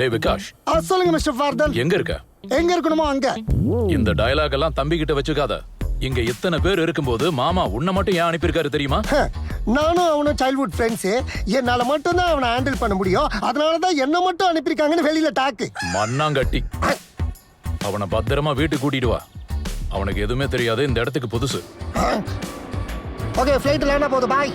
டேய் விகாஷ், சொல்லுங்க மிஸ்டர் ஃபார்தன். எங்க இருக்க? எங்க இருக்கணுமோ அங்க. இந்த டயலாக் எல்லாம் தம்பி கிட்ட வச்சுக்காத. இங்க இத்தனை பேர் இருக்கும்போது மாமா உன்னை மட்டும் ஏன் அனுப்பியிருக்காரு தெரியுமா? நானும் அவனும் சைல்ட்ஹுட் ஃப்ரெண்ட்ஸ். என்னால மட்டும் தான் அவனை ஹேண்டில் பண்ண முடியும். அதனாலதான் என்ன மட்டும் அனுப்பியிருக்காங்கன்னு வெளியில டாக்கு. மண்ணாங்கட்டி. அவனை பத்திரமா வீட்டுக்கு கூட்டிட்டு வா. அவனுக்கு எதுவுமே தெரியாது, இந்த இடத்துக்கு புதுசு. ஓகே, ஃப்ளைட் லேண்டா போகுது. பாய்.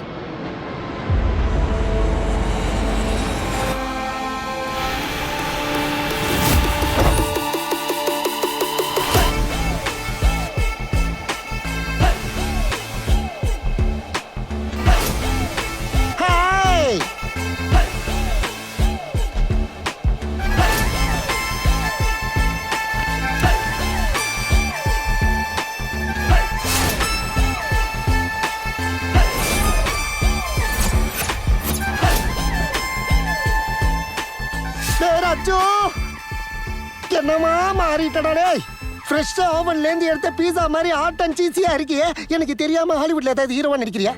என்னமா மாறிட்டடா. ஃப்ரெஷ்ஷா ஓவன்ல இருந்து எடுத்த பீஸா மாதிரி ஹாட் அண்ட் சீஸியா இருக்கியே. எனக்கு தெரியாம ஹாலிவுட்ல ஏதாவது ஹீரோவா நடிக்கிறியா?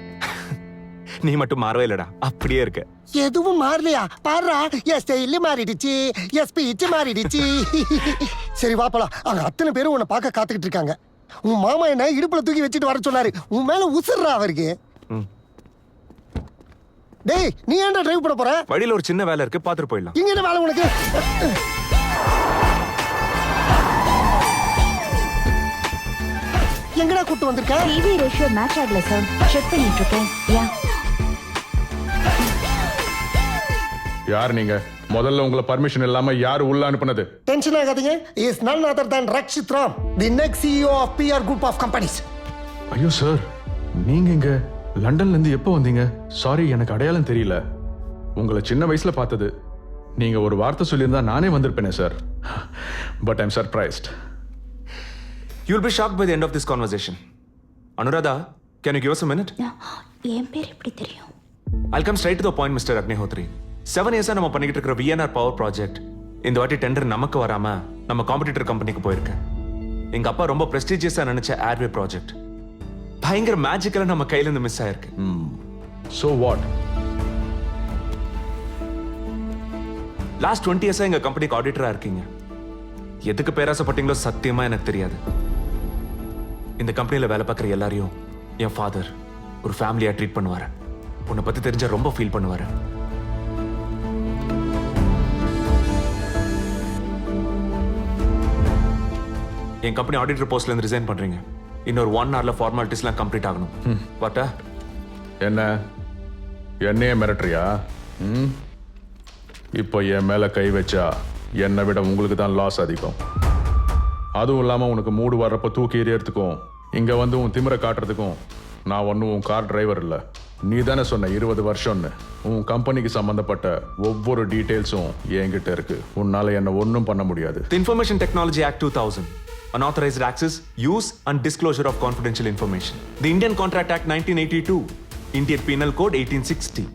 நீ மட்டும் மாறவே இல்லடா, அப்படியே இருக்க. எதுவும் மாறலையா? பாருடா, என் ஸ்டைல் மாறிடுச்சு, என் ஸ்பீச் மாறிடுச்சு. சரி வா போலாம். அங்க அத்தனை பேரும் உன்னை பார்க்க காத்துக்கிட்டு இருக்காங்க. உன் மாமா என்ன இடுப்புல தூக்கி வச்சுட்டு வர சொன்னாரு. உன் மேல உசுர்றா அவருக்கு. டேய், நீ ஏன்டா டிரைவ் பண்ண போற? வழியில ஒரு சின்ன வேலை இருக்கு, பாத்துட்டு போயிடலாம். இங்க என்ன வேலை உனக்கு? எங்கடா கூட்டு வந்திருக்க? டிவி ரேஷியோ மேட்ச் ஆகல சார், செக் பண்ணிட்டு இருக்கேன். யா. யார் நீங்க? முதல்ல உங்களை பர்மிஷன் இல்லாம யார் உள்ள அனுப்புனது? டென்ஷன் ஆகாதீங்க. Is none other than Rakshit Ram, the next CEO of PR Group of Companies. ஐயோ சார், நீங்க இங்க லண்டன்ல இருந்து எப்போ வந்தீங்க? சாரி, எனக்கு அடையாளம் தெரியல. உங்களை சின்ன வயசுல பார்த்தது. நீங்க ஒரு வார்த்தை சொல்லியிருந்தா நானே வந்திருப்பேனே sir. But I'm surprised. You'll be shocked by the end of this conversation. Anuradha, can you give us a minute? என் பேர் எப்படி தெரியும்? I'll come straight to the point, Mr. Agnihotri. 7 years நம்ம பண்ணிக்கிட்டு இருக்கிற VNR பவர் ப்ராஜெக்ட் இந்த வாட்டி tender நமக்கு வராம நம்ம காம்படிட்டர் கம்பெனிக்கு போயிருக்கு. எங்க அப்பா ரொம்ப பிரஸ்டீஜியஸா நினைச்ச ஏர்வே ப்ராஜெக்ட் பயங்கர மேஜிக்கலா நம்ம கையில இருந்து மிஸ் ஆயிருக்கு. So what? லாஸ்ட் 20 இயர்ஸா எங்க கம்பெனிக்கு ஆடிட்டரா இருக்கீங்க. எதுக்கு பேராசப்பட்டீங்களோ சத்தியமா எனக்கு தெரியாது. இந்த கம்பெனில வேலை பார்க்குற எல்லாரையும் என் ஃபாதர் ஒரு ஃபேமிலியா ட்ரீட் பண்ணுவாரு. உன்னை பத்தி தெரிஞ்சா ரொம்ப ஃபீல் பண்ணுவாரு. என் கம்பெனி ஆடிட்டர் போஸ்ட்ல இருந்து ரிசைன் பண்றீங்க. இன்னொரு 1 hourல ஃபார்மாலிட்டிஸ்லாம் கம்ப்ளீட் ஆகணும். வாட்டா என்ன என்னையே மிரட்டுறியா? இப்போ என் மேல கை வச்சா என்னை விட உங்களுக்கு தான் லாஸ் அதிகம். அதுவும் இல்லாம உனக்கு மூடு வர்றப்ப தூக்கி எறியறதுக்கும் இங்க வந்து உன் திமிரை காட்டுறதுக்கும் நான் ஒன்றும் உன் கார் டிரைவர் இல்லை. நீ தானே சொன்ன 20 வருஷம்னு. உன் கம்பெனிக்கு சம்பந்தப்பட்ட ஒவ்வொரு டீடைல்ஸும் என்கிட்ட இருக்கு. உன்னால என்ன ஒன்றும் பண்ண முடியாது. The Information Technology Act 2000, Unauthorized Access, Use and Disclosure of Confidential Information. The Indian Contract Act 1982, Indian Penal Code 1860.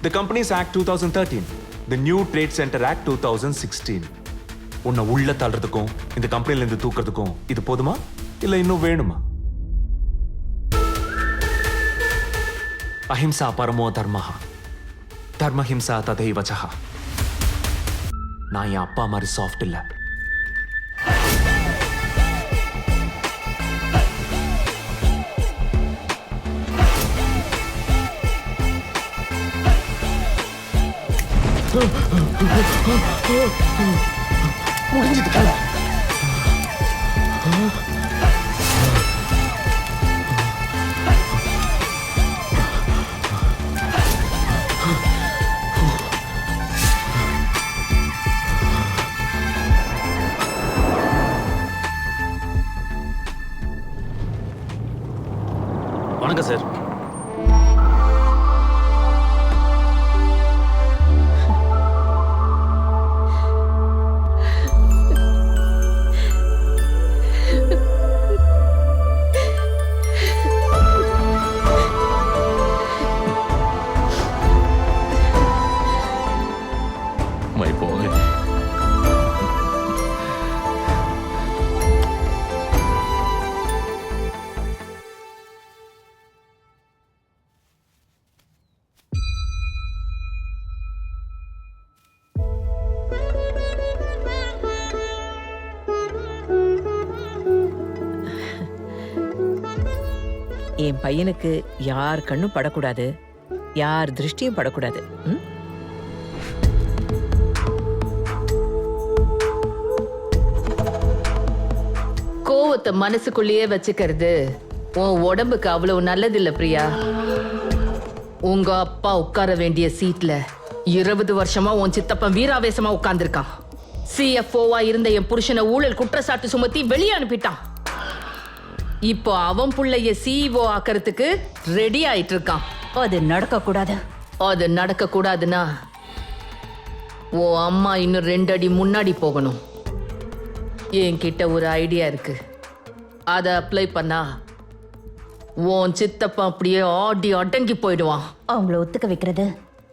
The Companies Act 2013, The New Trade Center Act 2016. உன்னை உள்ள தள்ளுறதுக்கும் இந்த கம்பெனில இருந்து தூக்குறதுக்கும் இது போதுமா இல்ல இன்னும் வேணுமா? அஹிம்சா பரமோ தர்மஹ, தர்மஹிம்சா ததைவசஹ. நான் என் அப்பா மாதிரி சாஃப்ட் இல்ல. முடிஞ்சது கதை. வணக்கம் சார். My boy. என் பையனுக்கு யார் கண்ணும் படக்கூடாது, யார் திருஷ்டியும் படக்கூடாது. ம்? கோவத்தை மனசுக்குள்ளேயே வச்சுக்கிறது உன் உடம்புக்கு அவ்வளவு நல்லதில்ல பிரியா. உங்க அப்பா உட்கார வேண்டிய சீட்ல 20 வருஷமா உன் சித்தப்பன் வீராவேசமா உட்கார்ந்திருக்கான். CFO-வா இருந்த என் புருஷனை ஊழல் குற்றச்சாட்டு சுமத்தி வெளியே அனுப்பிட்டான். இப்போ அவன் புள்ளைய CEO ஆக்கிறதுக்கு ரெடி ஆயிட்டு இருக்கான். அது நடக்க கூடாது. அது நடக்க கூடாதுன்னா உன் அம்மா இன்னும் 2 அடி முன்னாடி போகணும். என்கிட்ட ஒரு ஐடியா இருக்கு. அதை அப்ளை பண்ணா உன் சித்தப்பா அப்படியே ஆடி அடங்கி போயிடுவான். அவங்கள ஒத்துக்க வைக்கிறது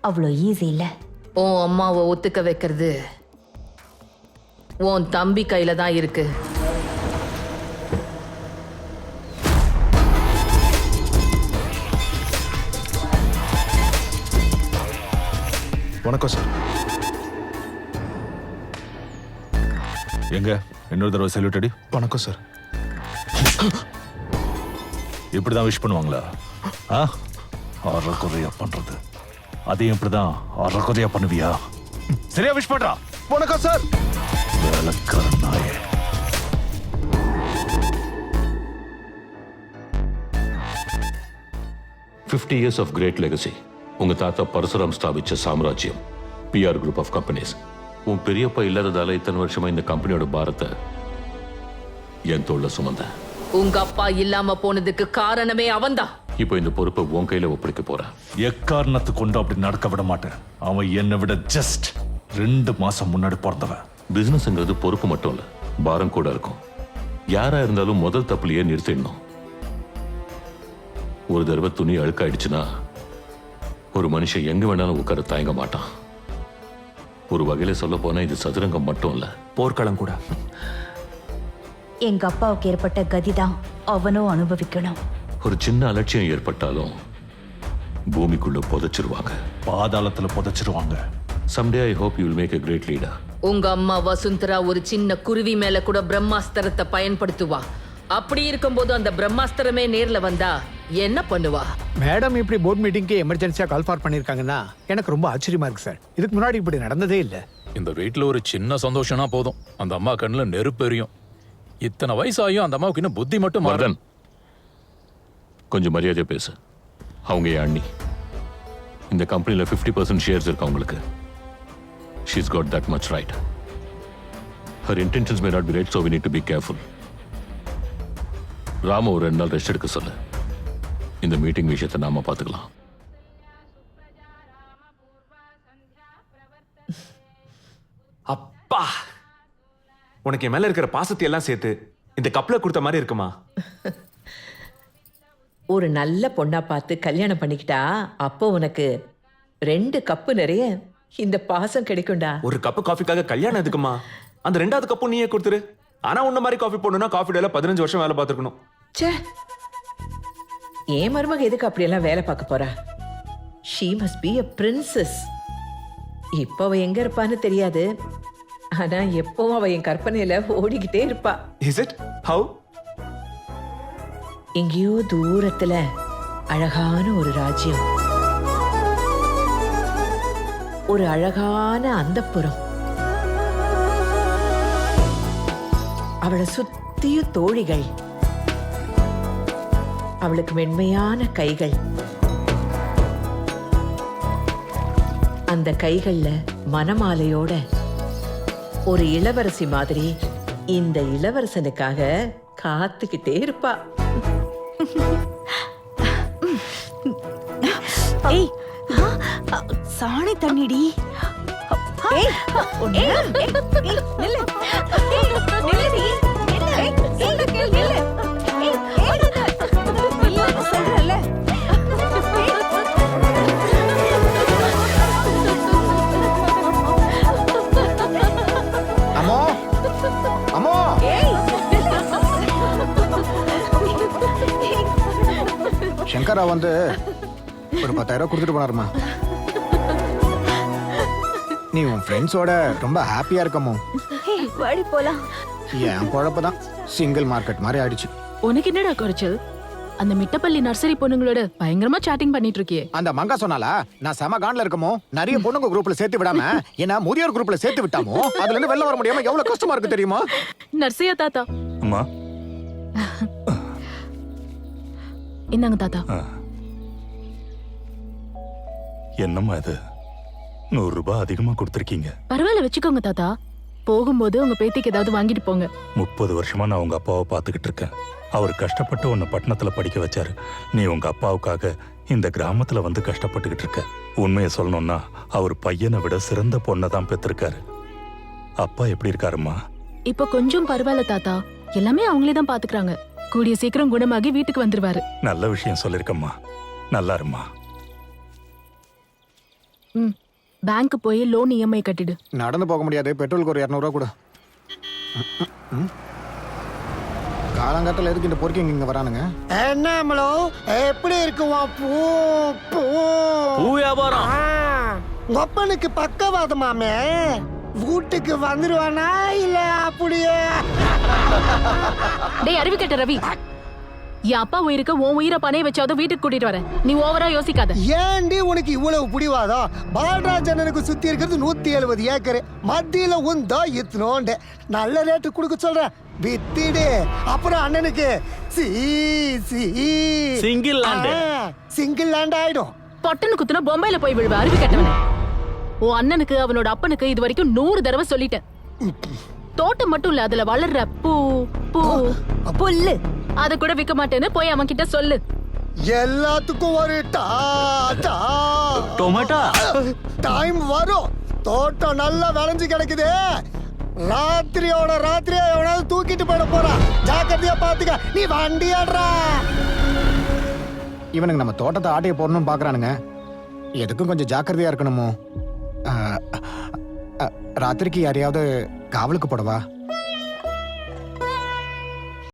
அவ்வளோ ஈஸி இல்ல. உன் அம்மாவை ஒத்துக்க வைக்கிறது உன் தம்பி கையில தான் இருக்கு. வணக்கம் சார். எங்க இன்னொரு தடவை செல்யூட் அடி. வணக்கம் சார். இப்படிதான் விஷ் பண்ணுவாங்களா? அறக்குறையா பண்றது அதையும் இப்படிதான் அறக்குறையா பண்ணுவியா? சரியா விஷ் பண்றா. வணக்கம் சார். வேலைக்கார நாயே. $50 years of great legacy. உங்க தாத்தா பரசுராம் ஸ்தாபிச்ச சாம்ராஜ்யம், PR குரூப் ஆஃப் கம்பெனிஸ். உன் பெரியப்பா இல்லாததால இத்தனை வருஷமா இந்த கம்பெனியோட பாரத்தை என் தோள்ல சுமந்த. உங்க அப்பா இல்லாம போனதுக்கு காரணமே அவன்தான். இப்போ இந்த பொறுப்பை உன் கையில ஒப்படைக்க போறேன். எக்காரணத்து கொண்டு அப்படி நடக்க விட மாட்டேன். அவன் என்னை விட ஜஸ்ட் 2 மாசம் முன்னாடி பிறந்தவன். பிசினஸ்ங்கிறது பொறுப்பு மட்டும் இல்ல, பாரம் கூட இருக்கும். யாரா இருந்தாலும் முதல் தப்புலயே நிறுத்திடணும். ஒரு தடவை துணி அழுக்காயிடுச்சுன்னா ஒரு மனுஷன் எங்க வேணாலும் உட்கார தயங்க மாட்டான். ஒரு வகையில சொல்ல போனா இது சதுரங்கம் மட்டும் இல்ல, போர்க்களம் கூட. எங்க அப்பாவுக்கு ஏற்பட்ட கதிதான் அவனும் அனுபவிக்கணும். ஒரு சின்ன அலட்சியம் ஏற்பட்டாலும் பூமிக்குள்ள புதைச்சிருவாங்க, பாதாளத்துல புதைச்சிருவாங்க. someday I hope you will make a great leader. உங்க அம்மா வசுந்தரா ஒரு சின்ன குருவி மேல கூட பிரம்மாஸ்திரத்தை பயன்படுத்துவா. அப்படி இருக்கும்போது அந்த பிரம்மாஸ்திரமே நேர்ல வந்தா என்ன பண்ணுவா? மேடம் இப்படி போர்ட் மீட்டிங்க்கு எமர்ஜென்சியா கால் ஃபார் பண்ணிருக்காங்கன்னா எனக்கு ரொம்ப ஆச்சரியமா இருக்கு சார். இதுக்கு முன்னாடி இப்படி நடந்ததே இல்ல. இந்த வீட்ல ஒரு சின்ன சந்தோஷம்னா போதும், அந்த அம்மா கண்ணுல நெருப்பு எரியும். இத்தனை வயசாயும் அந்த அம்மாவுக்கு இன்னும் புத்தி மட்டும் மர்தன், கொஞ்சம் மரியாதையா பேசு. அவங்க என் அண்ணி. இந்த கம்பெனில 50% ஷேர்ஸ் இருக்கு அவங்களுக்கு. She's got that much right. Her intentions may not be right, so we need to be careful. Rama ஒரு 2 நாள் ரெஸ்ட் எடுக்க சொல்லு. இந்த மீட்டிங் விஷயத்தை நாம பாத்துக்கலாம். அப்பா, உனக்கு என் மேல இருக்கிற பாசத்தை எல்லாம் சேர்த்து இந்த கப்ல கொடுத்த மாதிரி இருக்குமா? ஒரு நல்ல பொண்ணா பார்த்து கல்யாணம் பண்ணிக்கிட்டா அப்போ உனக்கு 2 கப்பு நிறைய இந்த பாசம் கிடைக்கும்டா. ஒரு கப்பு காஃபிக்காக கல்யாணம் எதுக்குமா? அந்த 2வது கப்பும் நீயே கொடுத்துரு. ஆனா உன்ன மாதிரி காஃபி போடணும்னா காஃபி டேல 15 வருஷம் வேலை பார்த்துருக்கணும். ச்சே, என் மருமக எதுக்கு அப்படியெல்லாம் வேலை பார்க்க போறா? She must be a princess. இப்போ அவ எங்க இருப்பான்னு தெரியாது, ஆனா எப்பவும் அவ என் கற்பனையில ஓடிக்கிட்டே இருப்பா. Is it? ஹவ்? எங்கேயோ தூரத்துல அழகான ஒரு ராஜ்யம், ஒரு அழகான அந்தப்புறம், அவளை சுத்தியும் தோழிகள், அவளுக்கு மென்மையான கைகள், அந்த கைகள்ல மணமாலையோட ஒரு இளவரசி மாதிரி இந்த இளவரசனுக்காக காத்துக்கிட்டே இருப்பா. ஏய், சாணி தண்ணிடி. ஏய், நில்லு. நில்லுடி. நில்லு. நில்லு. சொல்றல. அம்மா, அம்மா. சங்கரா வந்து ஒரு 10,000 கொடுத்துட்டு போனாருமா. நீ உன் ஃப்ரெண்ட்ஸோட ரொம்ப ஹாப்பியா இருக்கமோ? வாடி போலாம். என் குழப்பதான் சிங்கிள் மார்க்கெட் மாதிரி ஆயிடுச்சு. உனக்கு என்னடா குறைச்சல்? அந்த மிட்டப்பள்ளி நர்சரி பொண்ணுங்களோட பயங்கரமா சாட்டிங் பண்ணிட்டு இருக்கியே. அந்த மங்கா சொன்னாலா நான் செம காண்ட்ல இருக்கமோ, நிறைய பொண்ணுங்க குரூப்ல சேர்த்து விடாம என்ன முதியோர் குரூப்ல சேர்த்து விட்டாமோ, அதுல இருந்து வெளில வர முடியாம எவ்வளவு கஷ்டமா இருக்கு தெரியுமா? நர்சரியா தாத்தா? அம்மா இந்தாங்க தாத்தா. என்னம்மா இது 100 ரூபாய் அதிகமா கொடுத்துருக்கீங்க. பரவாயில்ல வச்சுக்கோங்க தாத்தா. போகும்போது உங்க பேத்திக்கு ஏதாவது வாங்கிட்டு போங்க. 30 வருஷமா நான் உங்க அப்பாவை பார்த்துக்கிட்டு இருக்கேன். அவர் கஷ்டப்பட்டு உன்னை பட்டணத்துல படிக்க வச்சாரு. நீ உங்க அப்பாவுக்காக இந்த கிராமத்துல வந்து கஷ்டப்பட்டுக்கிட்டு இருக்க. உண்மையை சொல்லணும்னா அவர் பையனை விட சிறந்த பொண்ணை தான் பெற்றிருக்காரு. அப்பா எப்படி இருக்காருமா? இப்ப கொஞ்சம் பரவாயில்ல தாத்தா. எல்லாமே அவங்களே தான் பாத்துக்கிறாங்க. கூடிய சீக்கிரம் குணமாகி வீட்டுக்கு வந்துருவாரு. நல்ல விஷயம் சொல்லிருக்கம்மா. நல்லா இருமா. பேங்க் போய் லோன் இஎம்ஐ கட்டிடு. நடந்து போக முடியாது, பெட்ரோலுக்கு ஒரு 200 ரூபா கூட. காலங்காலத்துல எதுக்கு இந்த பொறுக்கி இங்க வரானுங்க? என்னமலோ எப்படி இருக்குவா பூ பூ பூ வியாபாரம். ஒப்பனுக்கு பக்கவாதமாமே. வீட்டுக்கு வந்துருவானா இல்ல அப்படியே? டேய் அறிவு கெட்ட ரவி, என் அப்பா உயிருக்கு உன் உயிரை பணைய வச்சாவது வீட்டுக்கு கூட்டிட்டு வரேன். நீ ஓவரா யோசிக்காத. ஏண்டி உனக்கு இவ்வளவு பிடிவாதம்? பாலராஜனுக்கு சுத்தி இருக்கிறது 170 ஏக்கர். மத்தியில உந்தா இத்தனோண்டு நல்ல ரேட்டு கொடுக்க சொல்றேன். வித்திடு. அப்புறம் அண்ணனுக்கு சிங்கிள் லேண்ட். சிங்கிள் லேண்ட் ஆயிடும். பொட்டன்னு குத்துனா பொம்மையில போய் விழுவ. அறிவு கெட்டவனே. உன் அண்ணனுக்கு அவனோட அப்பனுக்கு இது வரைக்கும் 100 தடவை சொல்லிட்டேன். தோட்டம் மட்டும் இல்ல, அதுல வளர்ற பூ பூ புல்லு அத கூட விக்க மாட்டேன்னு போய் அவன் கிட்ட சொல்லு. எல்லாத்துக்கும் ஒரு டொமேட்டோ டைம் வரும். தோட்டம் நல்லா விளைஞ்சு கிடக்குது. ராத்திரியோட ராத்திரியா எவனாவது தூக்கிட்டு போயிட போறான். ஜாக்கிரதையா பாத்துக்க. நீ வண்டி ஆடுறா. இவனுங்க நம்ம தோட்டத்தை ஆட்டைய போடணும்னு பாக்குறானுங்க. எதுக்கும் கொஞ்சம் ஜாக்கிரதையா இருக்கணுமோ. ராத்திரிக்கு யாரையாவது காவலுக்கு போடவா?